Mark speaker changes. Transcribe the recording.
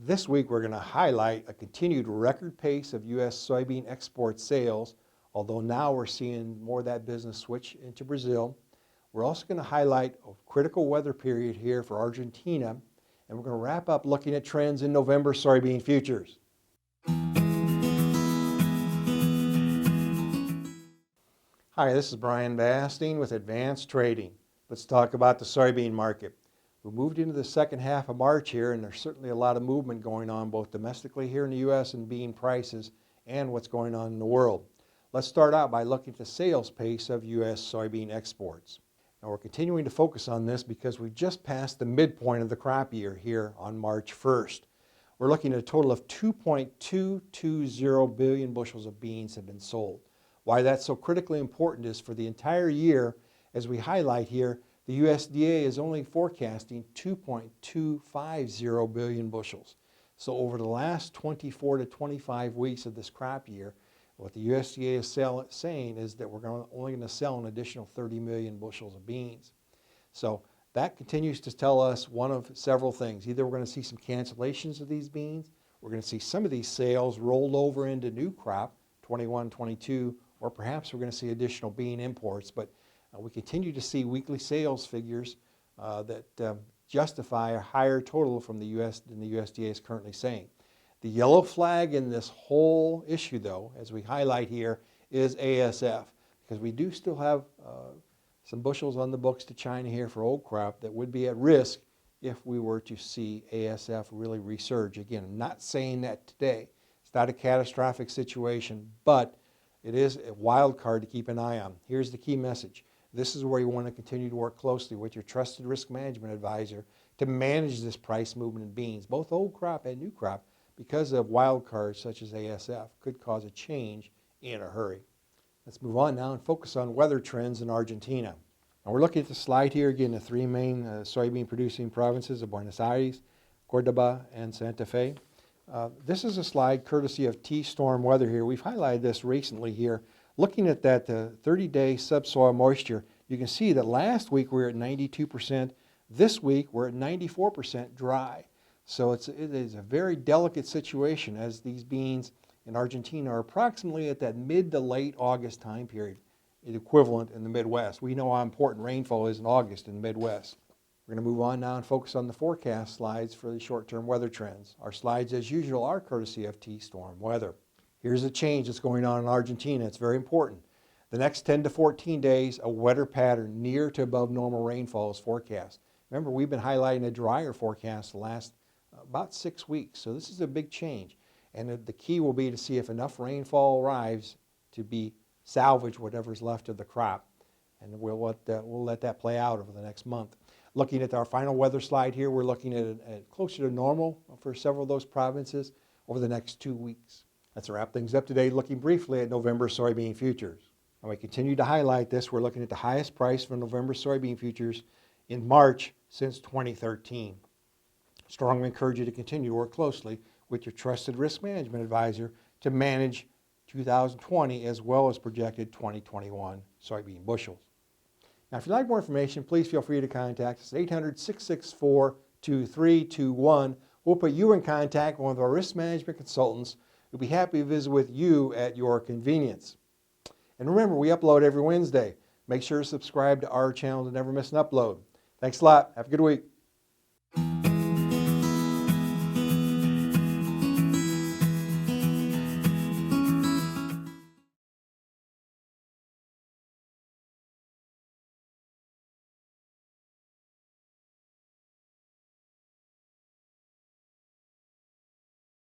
Speaker 1: This week we're going to highlight a continued record pace of U.S. soybean export sales, although now we're seeing more of that business switch into Brazil. We're also going to highlight a critical weather period here for Argentina, and we're going to wrap up looking at trends in November soybean futures. Hi, this is Brian Basting with Advanced Trading. Let's talk about the soybean market. We moved into the second half of March here, and there's certainly a lot of movement going on both domestically here in the U.S. and bean prices and what's going on in the world. Let's start out by looking at the sales pace of U.S. soybean exports. Now we're continuing to focus on this because we just passed the midpoint of the crop year here on March 1st. We're looking at a total of 2.220 billion bushels of beans have been sold. Why that's so critically important is for the entire year, as we highlight here, the USDA is only forecasting 2.250 billion bushels. So over the last 24 to 25 weeks of this crop year, what the USDA is saying is that we're only going to sell an additional 30 million bushels of beans. So that continues to tell us one of several things. Either we're going to see some cancellations of these beans, we're going to see some of these sales rolled over into new crop, 21, 22, or perhaps we're going to see additional bean imports. But we continue to see weekly sales figures that justify a higher total from the U.S. than the USDA is currently saying. The yellow flag in this whole issue, though, as we highlight here, is ASF, because we do still have some bushels on the books to China here for old crop that would be at risk if we were to see ASF really resurge. Again, I'm not saying that today. It's not a catastrophic situation, but it is a wild card to keep an eye on. Here's the key message. This is where you want to continue to work closely with your trusted risk management advisor to manage this price movement in beans, both old crop and new crop, because of wild cards such as ASF could cause a change in a hurry. Let's move on now and focus on weather trends in Argentina. Now we're looking at the slide here, again, the three main soybean producing provinces of Buenos Aires, Cordoba, and Santa Fe. This is a slide courtesy of T-Storm Weather here. We've highlighted this recently here. Looking at that 30-day subsoil moisture, you can see that last week we were at 92%. This week we're at 94% dry. So it is a very delicate situation as these beans in Argentina are approximately at that mid to late August time period, equivalent in the Midwest. We know how important rainfall is in August in the Midwest. We're going to move on now and focus on the forecast slides for the short-term weather trends. Our slides, as usual, are courtesy of T-Storm Weather. Here's a change that's going on in Argentina. It's very important. The next 10 to 14 days, a wetter pattern near to above normal rainfall is forecast. Remember, we've been highlighting a drier forecast the last about 6 weeks, so this is a big change. And the key will be to see if enough rainfall arrives to be salvage whatever's left of the crop. And we'll let that play out over the next month. Looking at our final weather slide here, we're looking at closer to normal for several of those provinces over the next 2 weeks. Let's wrap things up today looking briefly at November soybean futures. And we continue to highlight this. We're looking at the highest price for November soybean futures in March since 2013. Strongly encourage you to continue to work closely with your trusted risk management advisor to manage 2020 as well as projected 2021 soybean bushels. Now, if you'd like more information, please feel free to contact us at 800-664-2321. We'll put you in contact with one of our risk management consultants who'll be happy to visit with you at your convenience. And remember, we upload every Wednesday. Make sure to subscribe to our channel to never miss an upload. Thanks a lot. Have a good week.